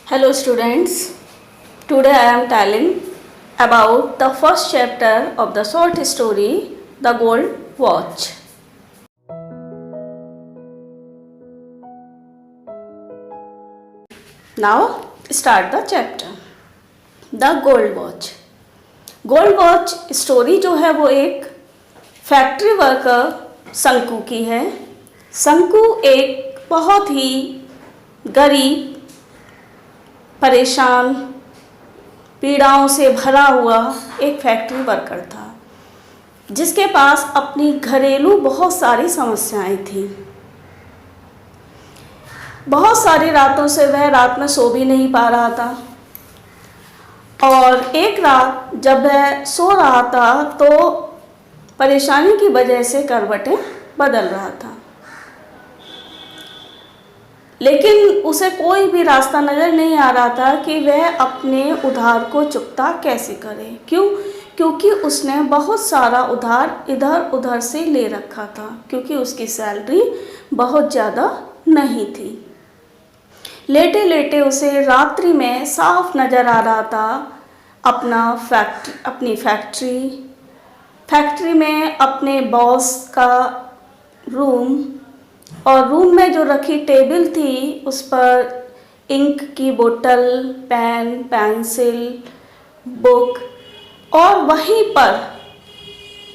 Hello students, today I am telling about the first chapter of the short story The Gold Watch. Now start the chapter. The Gold Watch. Gold watch story जो है वो एक factory worker शंकु की है। शंकु एक बहुत ही गरीब, परेशान, पीड़ाओं से भरा हुआ एक फैक्ट्री वर्कर था, जिसके पास अपनी घरेलू बहुत सारी समस्याएं थीं। बहुत सारी रातों से वह रात में सो भी नहीं पा रहा था, और एक रात जब वह सो रहा था तो परेशानी की वजह से करवटें बदल रहा था, लेकिन उसे कोई भी रास्ता नज़र नहीं आ रहा था कि वह अपने उधार को चुकता कैसे करे। क्योंकि उसने बहुत सारा उधार इधर उधर से ले रखा था, क्योंकि उसकी सैलरी बहुत ज़्यादा नहीं थी। लेटे लेटे उसे रात्रि में साफ नज़र आ रहा था अपनी फैक्ट्री में अपने बॉस का रूम, और रूम में जो रखी टेबल थी उस पर इंक की बोतल, पेन, पेंसिल, बुक, और वहीं पर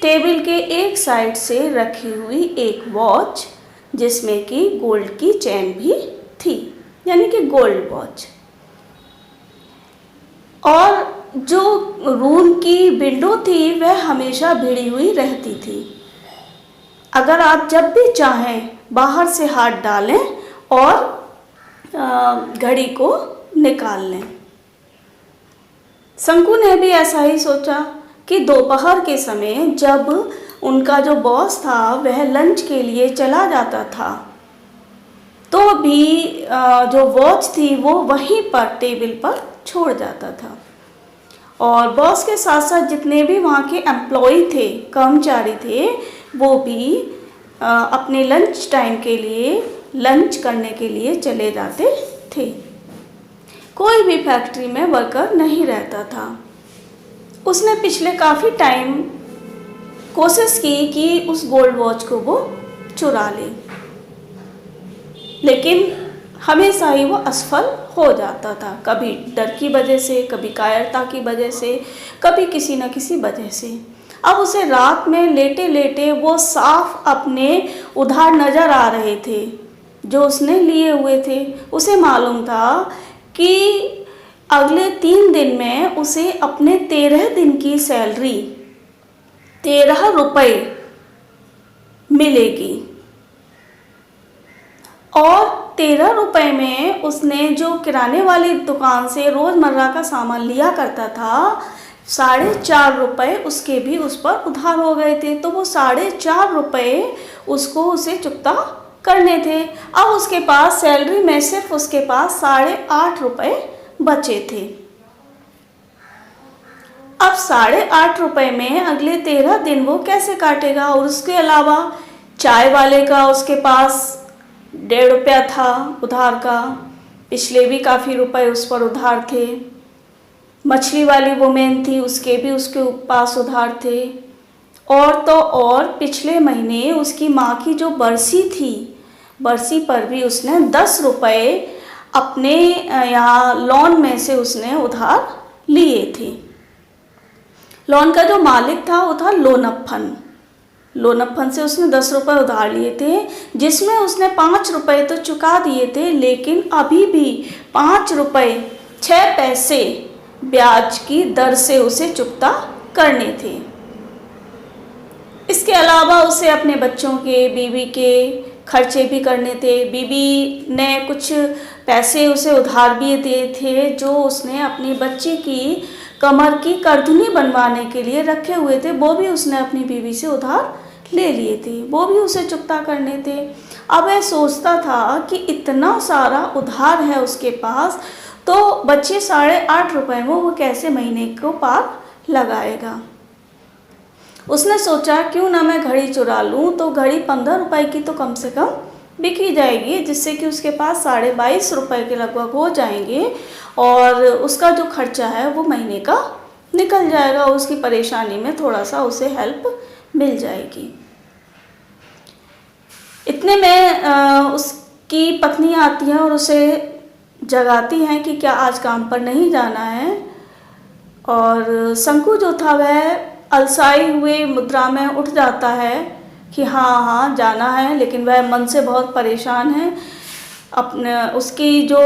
टेबल के एक साइड से रखी हुई एक वॉच जिसमें कि गोल्ड की चेन भी थी, यानी कि गोल्ड वॉच। और जो रूम की विंडो थी वह हमेशा भिड़ी हुई रहती थी। अगर आप जब भी चाहें बाहर से हाथ डालें और घड़ी को निकाल लें। शंकु ने भी ऐसा ही सोचा कि दोपहर के समय जब उनका जो बॉस था वह लंच के लिए चला जाता था, तो भी जो वॉच थी वो वहीं पर टेबल पर छोड़ जाता था, और बॉस के साथ साथ जितने भी वहाँ के एम्प्लॉय थे, कर्मचारी थे, वो भी अपने लंच टाइम के लिए लंच करने के लिए चले जाते थे। कोई भी फैक्ट्री में वर्कर नहीं रहता था। उसने पिछले काफ़ी टाइम कोशिश की कि उस गोल्ड वॉच को वो चुरा ले, लेकिन हमेशा ही वो असफल हो जाता था, कभी डर की वजह से, कभी कायरता की वजह से, कभी किसी न किसी वजह से। अब उसे रात में लेटे लेटे वो साफ अपने उधार नज़र आ रहे थे जो उसने लिए हुए थे। उसे मालूम था कि अगले 3 दिन में उसे अपने 13 दिन की सैलरी 13 रुपये मिलेगी, और 13 रुपये में उसने जो किराने वाली दुकान से रोज़मर्रा का सामान लिया करता था, 4.5 रुपये उसके भी उस पर उधार हो गए थे। तो वो 4.5 रुपये उसे चुकता करने थे। अब उसके पास सैलरी में सिर्फ उसके पास 8.5 रुपये बचे थे। अब 8.5 रुपये में अगले 13 दिन वो कैसे काटेगा? और उसके अलावा चाय वाले का उसके पास 1.5 रुपया था उधार का, पिछले भी काफ़ी रुपए उस पर उधार थे। मछली वाली वुमेन थी, उसके पास उधार थे। और तो और पिछले महीने उसकी माँ की जो बरसी थी, बरसी पर भी उसने 10 रुपये अपने यहाँ लोन में से उसने उधार लिए थे। लोन का जो मालिक था वो था लोनप्पन से उसने 10 रुपये उधार लिए थे, जिसमें उसने 5 रुपये तो चुका दिए थे, लेकिन अभी भी 5 रुपये 6 पैसे ब्याज की दर से उसे चुकता करने थे। इसके अलावा उसे अपने बच्चों के, बीवी के खर्चे भी करने थे। बीवी ने कुछ पैसे उसे उधार भी दिए थे जो उसने अपनी बच्ची की कमर की करधुनी बनवाने के लिए रखे हुए थे, वो भी उसने अपनी बीवी से उधार ले लिए थे, वो भी उसे चुकता करने थे। अब वह सोचता था कि इतना सारा उधार है उसके पास, तो बच्चे 8.5 रुपये में वो कैसे महीने को पार लगाएगा। उसने सोचा क्यों ना मैं घड़ी चुरा लूँ, तो घड़ी 15 रुपये की तो कम से कम बिकी जाएगी, जिससे कि उसके पास 22.5 रुपये के लगभग हो जाएंगे और उसका जो खर्चा है वो महीने का निकल जाएगा। उसकी परेशानी में थोड़ा सा उसे हेल्प मिल जाएगी। इतने में उसकी पत्नी आती है और उसे जगाती हैं कि क्या आज काम पर नहीं जाना है। और शंकु जो था वह अलसाई हुए मुद्रा में उठ जाता है कि हाँ हाँ जाना है, लेकिन वह मन से बहुत परेशान है। अपने उसकी जो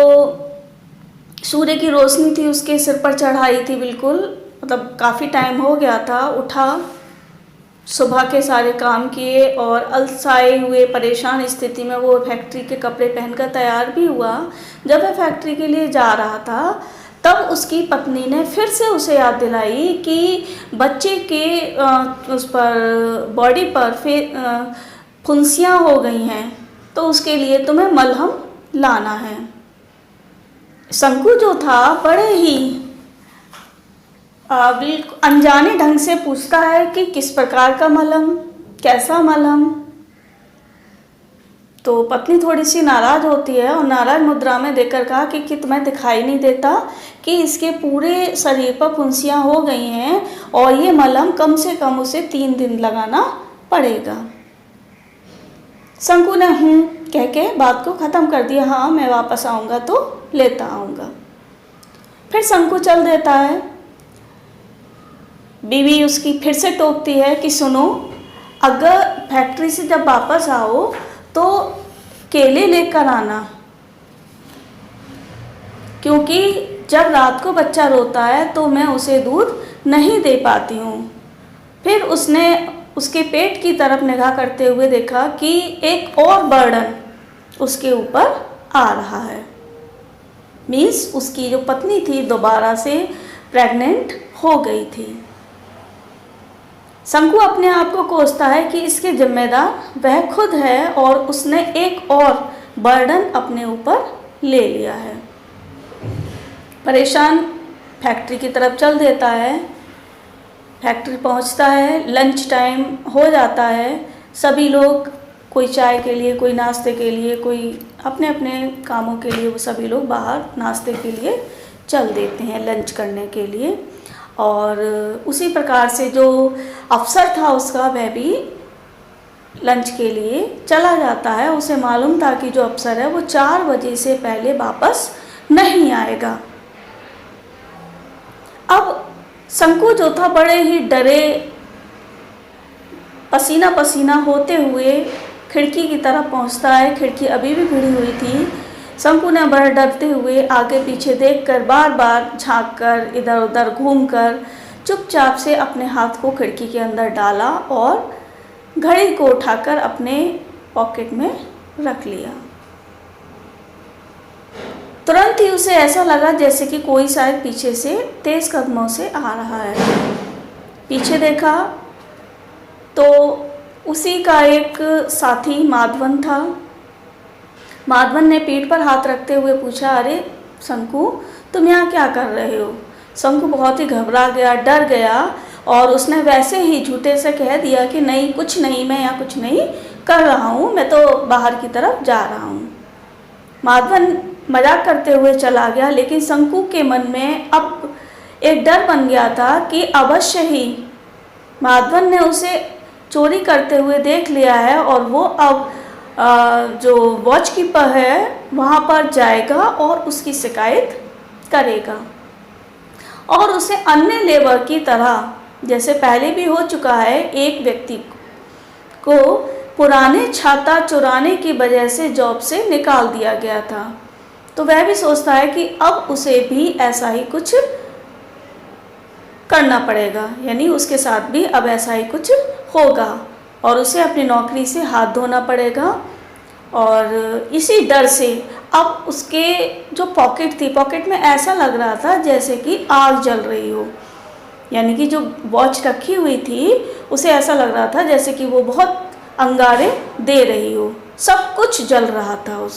सूर्य की रोशनी थी उसके सिर पर चढ़ाई थी, बिल्कुल मतलब काफ़ी टाइम हो गया था। उठा, सुबह के सारे काम किए और अलसाए हुए परेशान स्थिति में वो फैक्ट्री के कपड़े पहनकर तैयार भी हुआ। जब वह फैक्ट्री के लिए जा रहा था तब उसकी पत्नी ने फिर से उसे याद दिलाई कि बच्चे के उस पर बॉडी पर फुंसियाँ हो गई हैं, तो उसके लिए तुम्हें मलहम लाना है। शंकु जो था बड़े ही बिल्कुल अनजाने ढंग से पूछता है कि किस प्रकार का मलहम, कैसा मलहम। तो पत्नी थोड़ी सी नाराज़ होती है और नाराज़ मुद्रा में देखकर कहा कि तुम्हें दिखाई नहीं देता कि इसके पूरे शरीर पर फुंसियाँ हो गई हैं और ये मलहम कम से कम उसे 3 दिन लगाना पड़ेगा। शंकु ने कह के बात को ख़त्म कर दिया। हाँ, मैं वापस आऊँगा तो लेता आऊँगा। फिर शंकु चल देता है। बीवी उसकी फिर से टोकती है कि सुनो, अगर फैक्ट्री से जब वापस आओ तो केले लेकर आना, क्योंकि जब रात को बच्चा रोता है तो मैं उसे दूध नहीं दे पाती हूँ। फिर उसने उसके पेट की तरफ निगाह करते हुए देखा कि एक और बर्डन उसके ऊपर आ रहा है। मीन्स उसकी जो पत्नी थी दोबारा से प्रेग्नेंट हो गई थी। शंकु अपने आप को कोसता है कि इसके जिम्मेदार वह खुद है और उसने एक और बर्डन अपने ऊपर ले लिया है। परेशान फैक्ट्री की तरफ चल देता है। फैक्ट्री पहुंचता है, लंच टाइम हो जाता है। सभी लोग कोई चाय के लिए, कोई नाश्ते के लिए, कोई अपने अपने कामों के लिए, वो सभी लोग बाहर नाश्ते के लिए चल देते हैं, लंच करने के लिए। और उसी प्रकार से जो अफसर था उसका, वह भी लंच के लिए चला जाता है। उसे मालूम था कि जो अफसर है वो 4 बजे से पहले वापस नहीं आएगा। अब शंकु जो था बड़े ही डरे, पसीना पसीना होते हुए खिड़की की तरफ पहुंचता है। खिड़की अभी भी भिड़ी हुई थी। शंकु ने बड़े डरते हुए आगे पीछे देखकर, बार बार झांककर, इधर उधर घूमकर चुपचाप से अपने हाथ को खिड़की के अंदर डाला और घड़ी को उठाकर अपने पॉकेट में रख लिया। तुरंत ही उसे ऐसा लगा जैसे कि कोई शायद पीछे से तेज कदमों से आ रहा है। पीछे देखा तो उसी का एक साथी माधवन था। माधवन ने पीठ पर हाथ रखते हुए पूछा, अरे शंकु, तुम यहाँ क्या कर रहे हो? शंकु बहुत ही घबरा गया, डर गया और उसने वैसे ही झूठे से कह दिया कि नहीं, कुछ नहीं, मैं यहाँ कुछ नहीं कर रहा हूँ, मैं तो बाहर की तरफ जा रहा हूँ। माधवन मजाक करते हुए चला गया, लेकिन शंकु के मन में अब एक डर बन गया था कि अवश्य ही माधवन ने उसे चोरी करते हुए देख लिया है और वो अब जो वॉच कीपर है वहाँ पर जाएगा और उसकी शिकायत करेगा और उसे अन्य लेबर की तरह, जैसे पहले भी हो चुका है, एक व्यक्ति को पुराने छाता चुराने की वजह से जॉब से निकाल दिया गया था। तो वह भी सोचता है कि अब उसे भी ऐसा ही कुछ करना पड़ेगा, यानी उसके साथ भी अब ऐसा ही कुछ होगा और उसे अपनी नौकरी से हाथ धोना पड़ेगा। और इसी डर से अब उसके जो पॉकेट थी, पॉकेट में ऐसा लग रहा था जैसे कि आग जल रही हो, यानी कि जो वॉच रखी हुई थी उसे ऐसा लग रहा था जैसे कि वो बहुत अंगारे दे रही हो, सब कुछ जल रहा था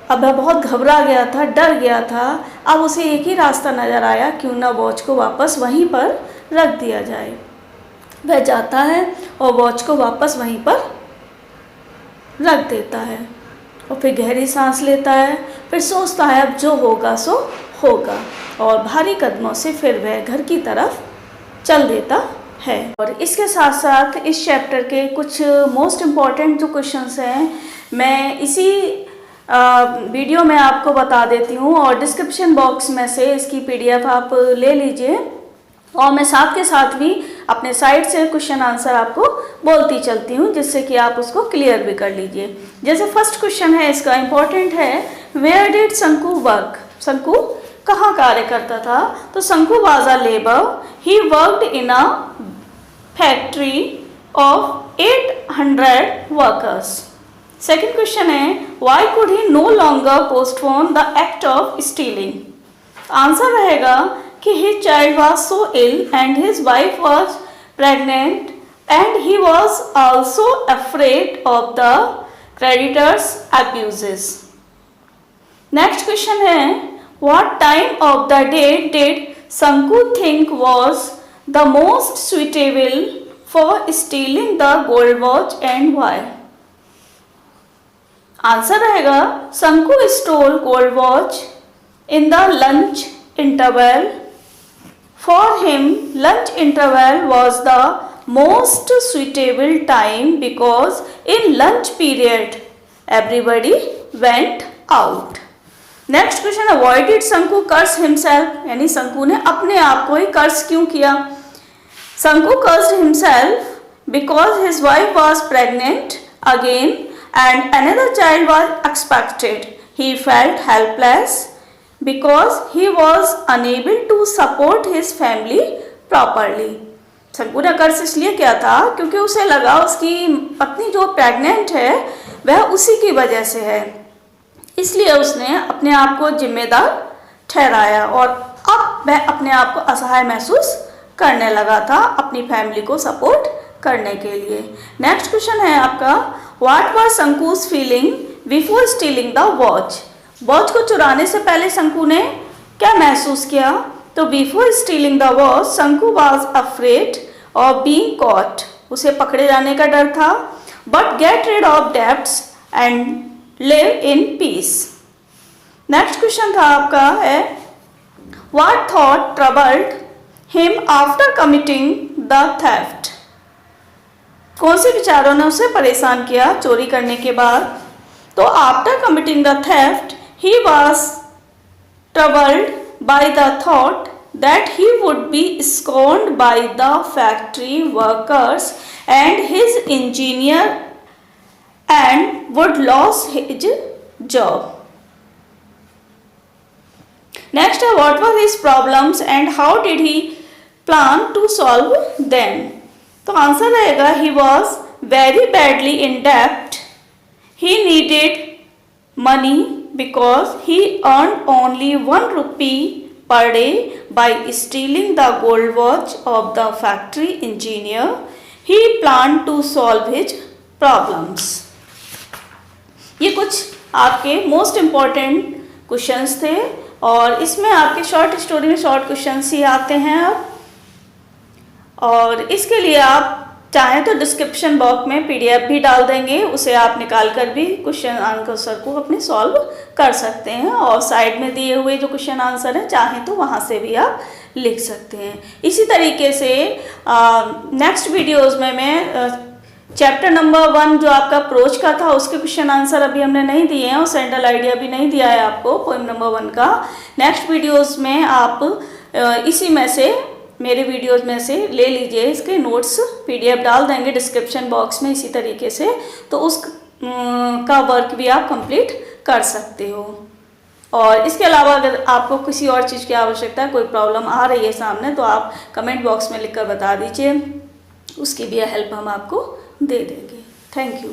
अब वह बहुत घबरा गया था, डर गया था। अब उसे एक ही रास्ता नज़र आया, क्यों ना वॉच को वापस वहीं पर रख दिया जाए। वह जाता है और वॉच को वापस वहीं पर रख देता है और फिर गहरी सांस लेता है, फिर सोचता है अब जो होगा सो होगा, और भारी कदमों से फिर वह घर की तरफ चल देता है। और इसके साथ साथ इस चैप्टर के कुछ मोस्ट इम्पॉर्टेंट जो क्वेश्चंस हैं मैं इसी वीडियो में आपको बता देती हूँ, और डिस्क्रिप्शन बॉक्स में से इसकी PDF आप ले लीजिए, और मैं साथ के साथ भी अपने साइड से क्वेश्चन आंसर आपको बोलती चलती हूँ, जिससे कि आप उसको क्लियर भी कर लीजिए। जैसे फर्स्ट क्वेश्चन है इसका इम्पोर्टेंट है, वेयर डिड शंकु वर्क? शंकु कहाँ कार्य करता था? तो Shanku was a labour, he worked in a factory of 800 workers. Second question है, why could he no longer postpone the act of stealing? Answer रहेगा कि his child was so ill and his wife was pregnant and he was also afraid of the creditors' abuses. Next question है, what time of the day did Sanku think was the most suitable for stealing the gold watch and why? Answer रहेगा, Sanku stole gold watch in the lunch interval. For him, lunch interval was the most suitable time because in lunch period everybody went out. Next question है, why did Sanku curse himself? यानी शंकु ने अपने आप को ही कर्स क्यों किया? Sanku cursed himself because his wife was pregnant again and another child was expected. He felt helpless because he was unable to support his family properly. शंकु ने कर्ज इसलिए किया था क्योंकि उसे लगा उसकी पत्नी जो प्रेग्नेंट है वह उसी की वजह से है, इसलिए उसने अपने आप को जिम्मेदार ठहराया और अब वह अपने आप को असहाय महसूस करने लगा था अपनी फैमिली को सपोर्ट करने के लिए। नेक्स्ट क्वेश्चन है आपका, what was Shanku's feeling before stealing the watch? Watch को चुराने से पहले शंकु ने क्या महसूस किया? तो before stealing the watch Shanku was afraid of being caught, उसे पकड़े जाने का डर था, but get rid of debts and live in peace. Next question था आपका है, what thought troubled him after committing the theft? कौन से विचारों ने उसे परेशान किया चोरी करने के बाद? तो after committing the theft he was troubled by the thought that he would be scorned by the factory workers and his engineer and would lose his job. Next, what were his problems and how did he plan to solve them? तो answer रहेगा, he was very badly in debt. He needed money because he earned only 1 rupee per day by stealing the gold watch of the factory engineer. He planned to solve his problems. ये कुछ आपके most important questions थे और इसमें आपके short story में short questions ही आते हैं अब, और इसके लिए आप चाहें तो डिस्क्रिप्शन बॉक्स में PDF भी डाल देंगे, उसे आप निकाल कर भी क्वेश्चन आंसर को अपने सॉल्व कर सकते हैं, और साइड में दिए हुए जो क्वेश्चन आंसर हैं चाहें तो वहाँ से भी आप लिख सकते हैं। इसी तरीके से नेक्स्ट वीडियोज़ में मैं चैप्टर नंबर 1 जो आपका प्रोच का था उसके क्वेश्चन आंसर अभी हमने नहीं दिए हैं और सेंट्रल आइडिया भी नहीं दिया है आपको पोएम नंबर 1 का। नेक्स्ट वीडियोज़ में आप इसी में से मेरे वीडियोज़ में से ले लीजिए, इसके नोट्स PDF डाल देंगे डिस्क्रिप्शन बॉक्स में इसी तरीके से, तो उस का वर्क भी आप कंप्लीट कर सकते हो। और इसके अलावा अगर आपको किसी और चीज़ की आवश्यकता है, कोई प्रॉब्लम आ रही है सामने, तो आप कमेंट बॉक्स में लिखकर बता दीजिए, उसकी भी हेल्प हम आपको दे देंगे। Thank you.